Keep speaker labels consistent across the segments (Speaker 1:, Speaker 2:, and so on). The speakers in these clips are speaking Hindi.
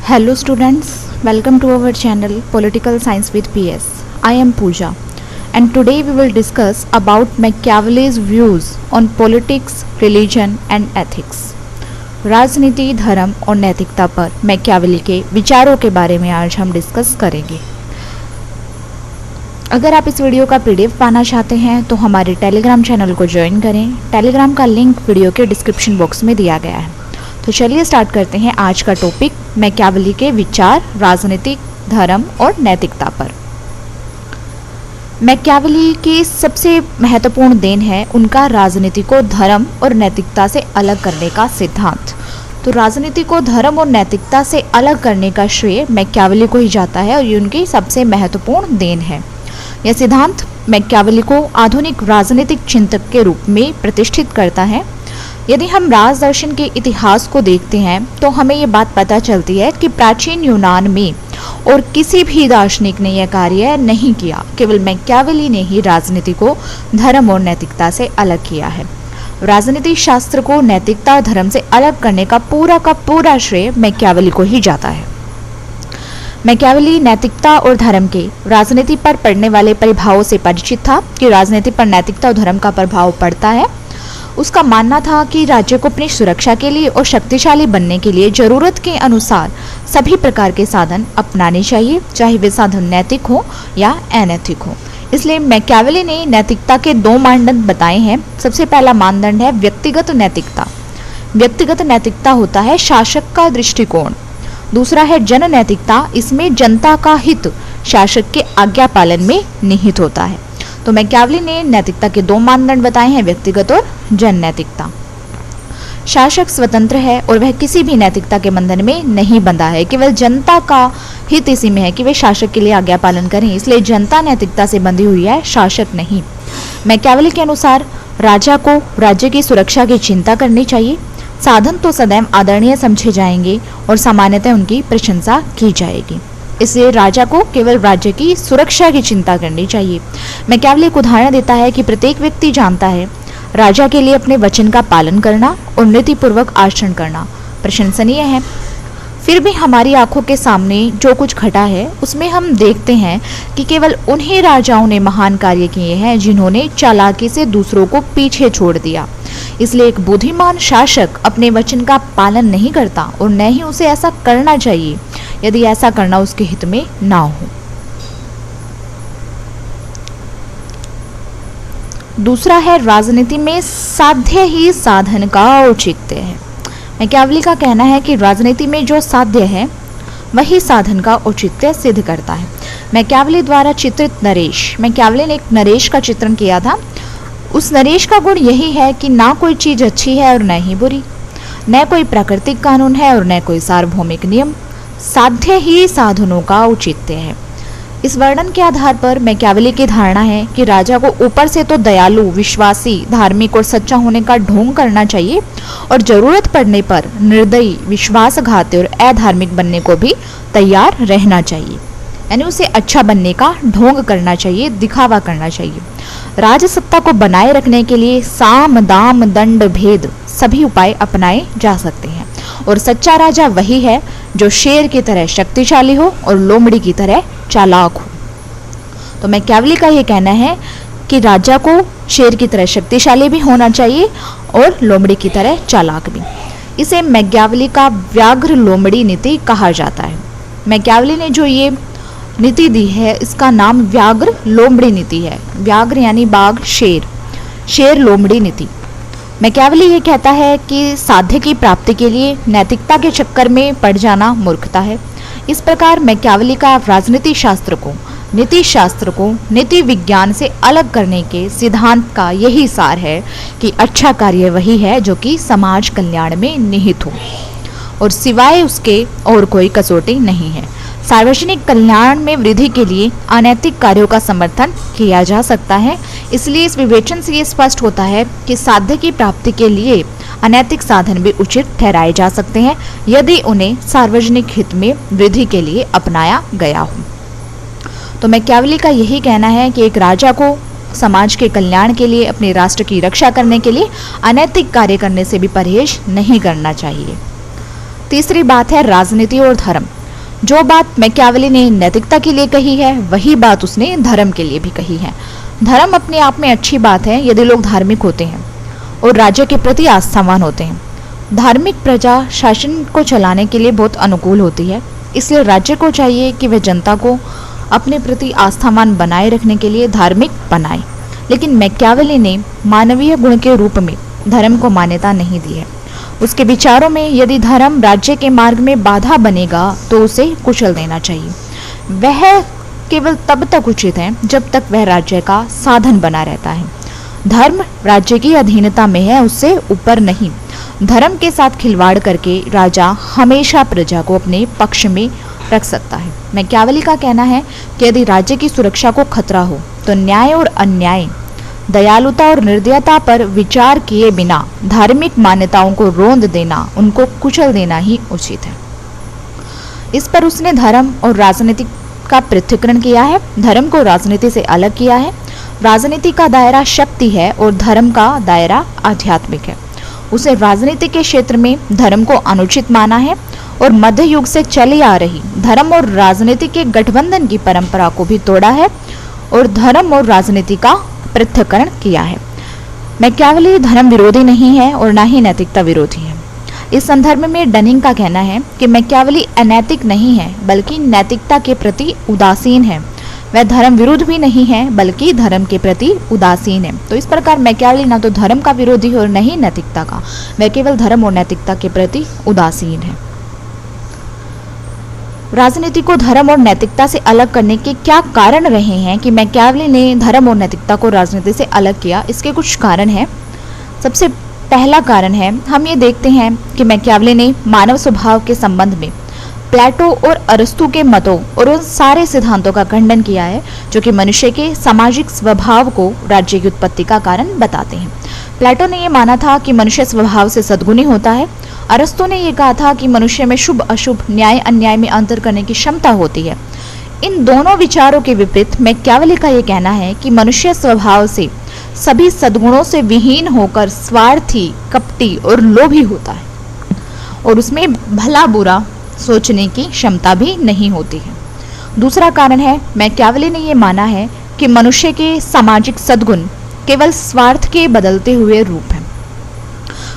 Speaker 1: Hello students, welcome to our channel Political Science with PS. I am Pooja and today we will discuss about Machiavelli's views on politics, religion and ethics. राजनीति, धर्म और नैतिकता पर मैकियावेली के विचारों के बारे में आज हम डिस्कस करेंगे। अगर आप इस वीडियो का पीडीएफ पाना चाहते हैं तो हमारे टेलीग्राम चैनल को ज्वाइन करें। टेलीग्राम का लिंक वीडियो के डिस्क्रिप्शन बॉक्स में दिया गया है। तो चलिए स्टार्ट करते हैं आज का टॉपिक, मैकियावेली के विचार राजनीतिक, धर्म और नैतिकता पर। मैकियावेली की सबसे महत्वपूर्ण देन है उनका राजनीति को धर्म और नैतिकता से अलग करने का सिद्धांत। तो राजनीति को धर्म और नैतिकता से अलग करने का श्रेय मैकियावेली को ही जाता है और ये उनकी सबसे महत्वपूर्ण देन है। यह सिद्धांत मैकियावेली को आधुनिक राजनीतिक चिंतक के रूप में प्रतिष्ठित करता है। यदि हम राजदर्शन के इतिहास को देखते हैं तो हमें ये बात पता चलती है कि प्राचीन यूनान में और किसी भी दार्शनिक ने यह कार्य नहीं किया, केवल मैकियावेली ने ही राजनीति को धर्म और नैतिकता से अलग किया है। राजनीति शास्त्र को नैतिकता और धर्म से अलग करने का पूरा श्रेय मैकियावेली को ही जाता है। मैकियावेली नैतिकता और धर्म के राजनीति पर पड़ने वाले प्रभावों से परिचित था कि राजनीति पर नैतिकता और धर्म का प्रभाव पड़ता है। उसका मानना था कि राज्य को अपनी सुरक्षा के लिए और शक्तिशाली बनने के लिए जरूरत के अनुसार सभी प्रकार के साधन अपनाने चाहिए, चाहे वे साधन नैतिक हो या अनैतिक हो। इसलिए मैकियावेली ने नैतिकता के दो मानदंड बताए हैं। सबसे पहला मानदंड है व्यक्तिगत नैतिकता। व्यक्तिगत नैतिकता होता है शासक का दृष्टिकोण। दूसरा है जन नैतिकता, इसमें जनता का हित शासक के आज्ञा पालन में निहित होता है। तो मैकियावेली ने नैतिकता के दो मानदंड बताए हैं, व्यक्तिगत और जन नैतिकता। शासक स्वतंत्र है और वह किसी भी नैतिकता के बंधन में नहीं बंधा है, केवल जनता का हित इसी में है कि वे शासक के लिए आज्ञा पालन करें। इसलिए जनता नैतिकता से बंधी हुई है, शासक नहीं। मैकियावेली के अनुसार राजा को राज्य की सुरक्षा की चिंता करनी चाहिए। साधन तो सदैव आदरणीय समझे जाएंगे और सामान्यतः उनकी प्रशंसा की जाएगी। इसलिए राजा को केवल राज्य की सुरक्षा की चिंता करनी चाहिए। मैकियावेली एक उदाहरण देता है कि प्रत्येक व्यक्ति जानता है राजा के लिए अपने वचन का पालन करना और नीतिपूर्वक आचरण करना प्रशंसनीय है। फिर भी हमारी आंखों के सामने जो कुछ घटा है उसमें हम देखते हैं कि केवल उन्हीं राजाओं ने महान कार्य किए हैं जिन्होंने चालाकी से दूसरों को पीछे छोड़ दिया। इसलिए एक बुद्धिमान शासक अपने वचन का पालन नहीं करता और न ही उसे ऐसा करना चाहिए यदि ऐसा करना उसके हित में ना हो। दूसरा है राजनीति में साध्य ही साधन का औचित्य है। मैकियावेली का कहना है कि राजनीति में जो साध्य है वही साधन का औचित्य सिद्ध करता है। मैकियावेली द्वारा चित्रित नरेश, मैकियावेली ने एक नरेश का चित्रण किया था। उस नरेश का गुण यही है कि ना कोई चीज अच्छी है और न ही बुरी, न कोई प्राकृतिक कानून है और न कोई सार्वभौमिक नियम, साध्य ही साधनों का औचित्य है। इस वर्णन के आधार पर मैकियावेली की धारणा है कि राजा को ऊपर से तो दयालु, विश्वासी, धार्मिक और सच्चा होने का ढोंग करना चाहिए और जरूरत पड़ने पर निर्दयी, विश्वासघाती और अधार्मिक बनने को भी तैयार रहना चाहिए। यानी उसे अच्छा बनने का ढोंग करना चाहिए, दिखावा करना चाहिए। राजसत्ता को बनाए रखने के लिए साम, दाम, दंड, भेद सभी उपाय अपनाए जा सकते हैं और सच्चा राजा वही है जो शेर की तरह शक्तिशाली हो और लोमड़ी की तरह चालाक हो। तो मैकियावेली का ये कहना है कि राजा को शेर की तरह शक्तिशाली भी होना चाहिए और लोमड़ी की तरह चालाक भी। इसे मैकियावेली का व्याघ्र लोमड़ी नीति कहा जाता है। मैकियावेली ने जो ये नीति दी है इसका नाम व्याघ्र लोमड़ी नीति है। व्याघ्र यानी बाघ, शेर, शेर लोमड़ी नीति। मैकियावेली ये कहता है कि साध्य की प्राप्ति के लिए नैतिकता के चक्कर में पड़ जाना मूर्खता है। इस प्रकार मैकियावेली का राजनीति शास्त्र को, नीति शास्त्र को नीति विज्ञान से अलग करने के सिद्धांत का यही सार है कि अच्छा कार्य वही है जो कि समाज कल्याण में निहित हो और सिवाय उसके और कोई कसौटी नहीं है। सार्वजनिक कल्याण में वृद्धि के लिए अनैतिक कार्यों का समर्थन किया जा सकता है। इसलिए इस विवेचन से ये स्पष्ट होता है कि साध्य की प्राप्ति के लिए अनैतिक साधन भी उचित ठहराए जा सकते हैं यदि उन्हें सार्वजनिक हित में वृद्धि के लिए अपनाया गया हो। तो मैकियावेली का यही कहना है कि एक राजा को समाज के कल्याण के लिए, अपने राष्ट्र की रक्षा करने के लिए अनैतिक कार्य करने से भी परहेज नहीं करना चाहिए। तीसरी बात है राजनीति और धर्म। जो बात मैकियावेली ने नैतिकता के लिए कही है वही बात उसने धर्म के लिए भी कही है। धर्म अपने आप में अच्छी बात है यदि लोग धार्मिक होते हैं और राज्य के प्रति आस्थावान होते हैं। धार्मिक प्रजा शासन को चलाने के लिए बहुत अनुकूल होती है, इसलिए राज्य को चाहिए कि वह जनता को अपने प्रति आस्थावान बनाए रखने के लिए धार्मिक बनाए। लेकिन मैकियावेली ने मानवीय गुण के रूप में धर्म को मान्यता नहीं दी है। उसके विचारों में यदि धर्म राज्य के मार्ग में बाधा बनेगा तो उसे कुचल देना चाहिए। वह केवल तब तक उचित है जब तक वह राज्य का साधन बना रहता है। धर्म राज्य की अधीनता में है, उससे ऊपर नहीं। धर्म के साथ खिलवाड़ करके राजा हमेशा प्रजा को अपने पक्ष में रख सकता है। मैकियावेली का कहना है कि यदि राज्य की सुरक्षा को खतरा हो तो न्याय और अन्याय, दयालुता और निर्दयता पर विचार किए बिना धार्मिक मान्यताओं को रोंद देना, उनको कुचल देना ही उचित है। इस पर उसने धर्म और राजनीति का पृथक्करण किया है, धर्म को राजनीति से अलग किया है। राजनीति का दायरा शक्ति है और धर्म का दायरा आध्यात्मिक है। उसे राजनीति के क्षेत्र में धर्म को अनुचित माना है और मध्य युग से चली आ रही धर्म और राजनीति के गठबंधन की परंपरा को भी तोड़ा है और धर्म और राजनीति का पृथक्करण किया है। मैकियावेली धर्म विरोधी नहीं है और ना ही नैतिकता विरोधी है। इस संदर्भ में डनिंग का कहना है कि मैकियावेली अनैतिक नहीं है बल्कि नैतिकता के प्रति उदासीन है। वह धर्म विरुद्ध भी नहीं है बल्कि धर्म के प्रति उदासीन है। तो इस प्रकार मैकियावेली ना तो धर्म का विरोधी है और न ही नैतिकता का, वह केवल धर्म और नैतिकता के प्रति उदासीन है। राजनीति को धर्म और नैतिकता से अलग करने के क्या कारण रहे हैं कि मैकियावेली ने धर्म और नैतिकता को राजनीति से अलग किया? इसके कुछ कारण हैं। सबसे पहला कारण है, हम ये देखते हैं कि मैकियावेली ने मानव स्वभाव के संबंध में प्लेटो और अरस्तु के मतों और उन सारे सिद्धांतों का खंडन किया है जो कि मनुष्य के सामाजिक स्वभाव को राज्य की उत्पत्ति का कारण बताते हैं। प्लेटो ने यह माना था कि मनुष्य स्वभाव से सद्गुणी होता है। अरस्तु ने यह कहा था कि मनुष्य में शुभ अशुभ, न्याय अन्याय में अंतर करने की क्षमता होती है। इन दोनों विचारों के विपरीत मैकियावेली का यह कहना है कि मनुष्य स्वभाव से सभी सद्गुणों से विहीन होकर स्वार्थी, कपटी और लोभी होता है और उसमें भला बुरा सोचने की क्षमता भी नहीं होती है। दूसरा कारण है, मैकियावेली ने यह माना है कि मनुष्य के सामाजिक सद्गुण केवल स्वार्थ के बदलते हुए रूप हैं।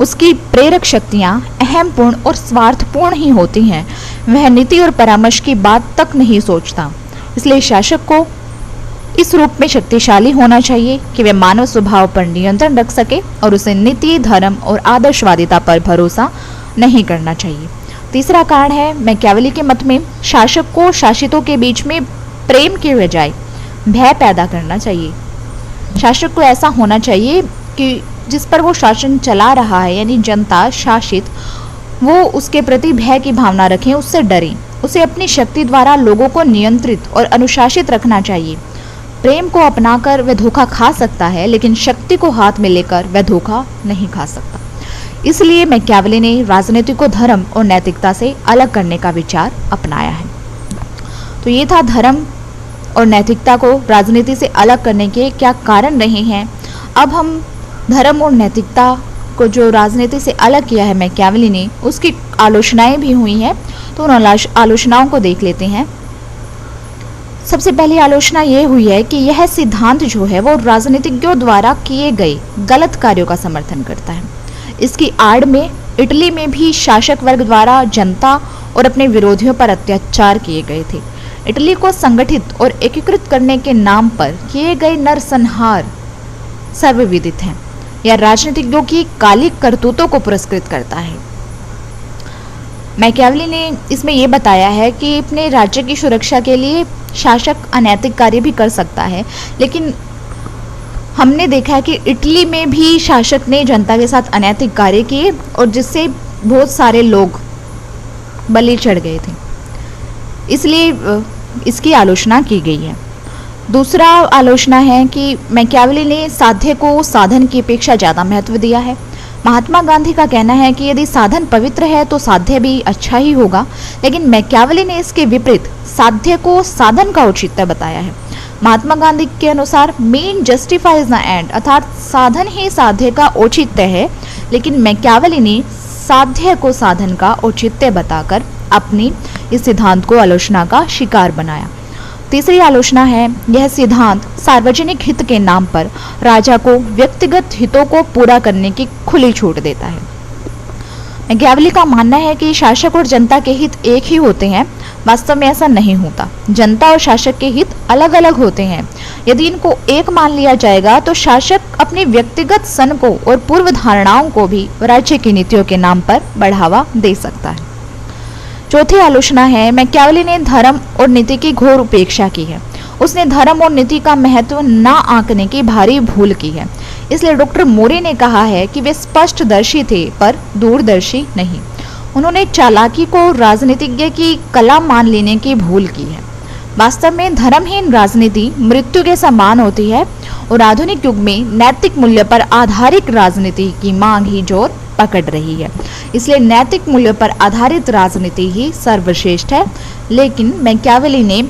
Speaker 1: उसकी प्रेरक शक्तियां अहमपूर्ण और स्वार्थपूर्ण ही होती हैं। वह नीति और परामर्श की बात तक नहीं सोचता। इसलिए शासक को इस रूप में शक्तिशाली होना चाहिए कि वह मानव स्वभाव पर नियंत्रण रख सके और उसे नीति, धर्म और आदर्शवादिता पर भरोसा नहीं करना चाहिए। तीसरा कारण है, मैकियावेली के मत में शासक को शासितों के बीच में प्रेम के बजाय भय पैदा करना चाहिए। शासक को ऐसा होना चाहिए कि जिस पर वो शासन चला रहा है यानी जनता, शासित, वो उसके प्रति भय की भावना रखें, उससे डरें। उसे अपनी शक्ति द्वारा लोगों को नियंत्रित और अनुशासित रखना चाहिए। प्रेम को अपनाकर वह धोखा खा सकता है लेकिन शक्ति को हाथ में लेकर वह धोखा नहीं खा सकता। इसलिए मैकियावेली ने राजनीति को धर्म और नैतिकता से अलग करने का विचार अपनाया है। तो ये था धर्म और नैतिकता को राजनीति से अलग करने के क्या कारण रहे हैं। अब हम धर्म और नैतिकता को जो राजनीति से अलग किया है मैकियावेली ने, उसकी आलोचनाएं भी हुई हैं, तो उन आलोचनाओं को देख लेते हैं। सबसे पहली आलोचना ये हुई है कि यह सिद्धांत जो है वो राजनीतिज्ञों द्वारा किए गए गलत कार्यों का समर्थन करता है। इसकी आड़ में इटली में भी शासक वर्ग द्वारा जनता और अपने विरोधियों पर अत्याचार किए गए थे। इटली को संगठित और एकीकृत करने के नाम पर किए गए नरसंहार सर्वविदित हैं। यह राजनीतिज्ञों की काली करतूतों को पुरस्कृत करता है। मैकियावेली ने इसमें यह बताया है कि अपने राज्य की सुरक्षा के लिए शासक अनैतिक कार्य भी कर सकता है, लेकिन हमने देखा है कि इटली में भी शासक ने जनता के साथ अनैतिक कार्य किए और जिससे बहुत सारे लोग बलि चढ़ गए थे। इसलिए इसकी आलोचना की गई है। दूसरा आलोचना है कि मैकियावेली ने साध्य को साधन की अपेक्षा ज़्यादा महत्व दिया है। महात्मा गांधी का कहना है कि यदि साधन पवित्र है तो साध्य भी अच्छा ही होगा, लेकिन मैकियावेली ने इसके विपरीत साध्य को साधन का औचित्य बताया है। महात्मा गांधी के अनुसार मीन जस्टिफाइज द एंड, अर्थात साधन ही साध्य का औचित्य है, लेकिन मैकियावेली ने साध्य को साधन का औचित्य बताकर अपनी इस सिद्धांत को आलोचना का शिकार बनाया। तीसरी आलोचना है, यह सिद्धांत सार्वजनिक हित के नाम पर राजा को व्यक्तिगत हितों को पूरा करने की खुली छूट देता है। मैकियावेली का मानना है कि शासक और जनता के हित एक ही होते हैं। वास्तव में ऐसा नहीं होता। जनता और शासक के हित अलग अलग होते हैं। यदि इनको एक मान लिया जाएगा तो शासक अपनी व्यक्तिगत सन को और पूर्व धारणाओं को भी राज्य की नीतियों के नाम पर बढ़ावा दे सकता है। चौथी आलोचना है, मैकियावेली ने धर्म और नीति की घोर उपेक्षा की है। उसने धर्म और नीति का महत्व न आंकने की भारी भूल की है। इसलिए डॉक्टर मोरे ने कहा है कि वे स्पष्टदर्शी थे पर दूरदर्शी नहीं। उन्होंने चालाकी को राजनीतिज्ञ की कला मान लेने की भूल की है। वास्तव में धर्महीन राजनीति मृत्यु के समान होती है और आधुनिक युग में नैतिक मूल्य पर आधारित राजनीति की मांग ही जोर पकड़ रही है। इसलिए नैतिक मूल्य पर आधारित राजनीति ही सर्वश्रेष्ठ है। लेकिन मैकियावेली ने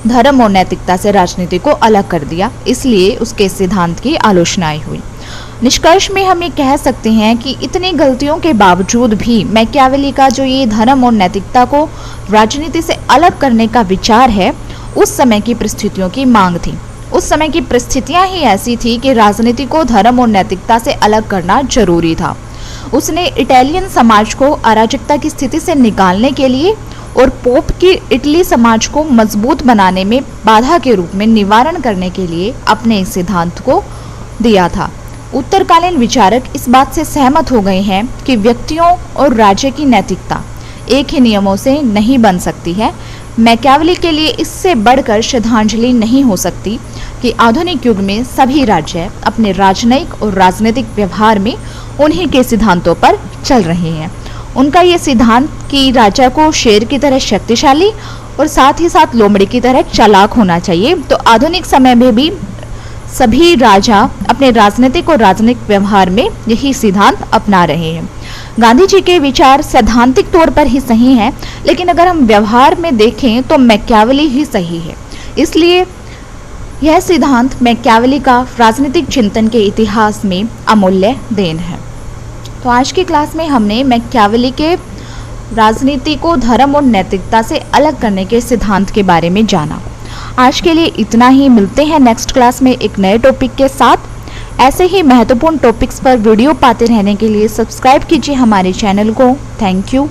Speaker 1: धर्म और नैतिकता से राजनीति को अलग कर दिया, इसलिए उसके सिद्धांत की आलोचनाएं हुई। निष्कर्ष में हम ये कह सकते हैं कि इतनी गलतियों के बावजूद भी मैकियावेली का जो ये धर्म और नैतिकता को राजनीति से अलग करने का विचार है, उस समय की परिस्थितियों की मांग थी। उस समय की परिस्थितियां ही ऐसी थी कि राजनीति को धर्म और नैतिकता से अलग करना जरूरी था। उसने इटालियन समाज को अराजकता की स्थिति से निकालने के लिए और पोप की इटली समाज को मजबूत बनाने में बाधा के रूप में निवारण करने के लिए अपने इस सिद्धांत को दिया था। उत्तरकालीन विचारक इस बात से सहमत हो गए हैं कि व्यक्तियों और राज्य की नैतिकता एक ही नियमों से नहीं बन सकती है। मैकियावेली के लिए इससे बढ़कर श्रद्धांजलि नहीं हो सकती कि आधुनिक युग में सभी राज्य अपने राजनयिक और राजनीतिक व्यवहार में उन्हीं के सिद्धांतों पर चल रहे हैं। उनका ये सिद्धांत कि राजा को शेर की तरह शक्तिशाली और साथ ही साथ लोमड़ी की तरह चालाक होना चाहिए, तो आधुनिक समय में भी सभी राजा अपने राजनीतिक और राजनीतिक व्यवहार में यही सिद्धांत अपना रहे हैं। गांधी जी के विचार सैद्धांतिक तौर पर ही सही हैं, लेकिन अगर हम व्यवहार में देखें तो मैकियावेली ही सही है। इसलिए यह सिद्धांत मैकियावेली का राजनीतिक चिंतन के इतिहास में अमूल्य देन है। तो आज की क्लास में हमने मैकियावेली के राजनीति को धर्म और नैतिकता से अलग करने के सिद्धांत के बारे में जाना। आज के लिए इतना ही। मिलते हैं नेक्स्ट क्लास में एक नए टॉपिक के साथ। ऐसे ही महत्वपूर्ण टॉपिक्स पर वीडियो पाते रहने के लिए सब्सक्राइब कीजिए हमारे चैनल को। Thank you.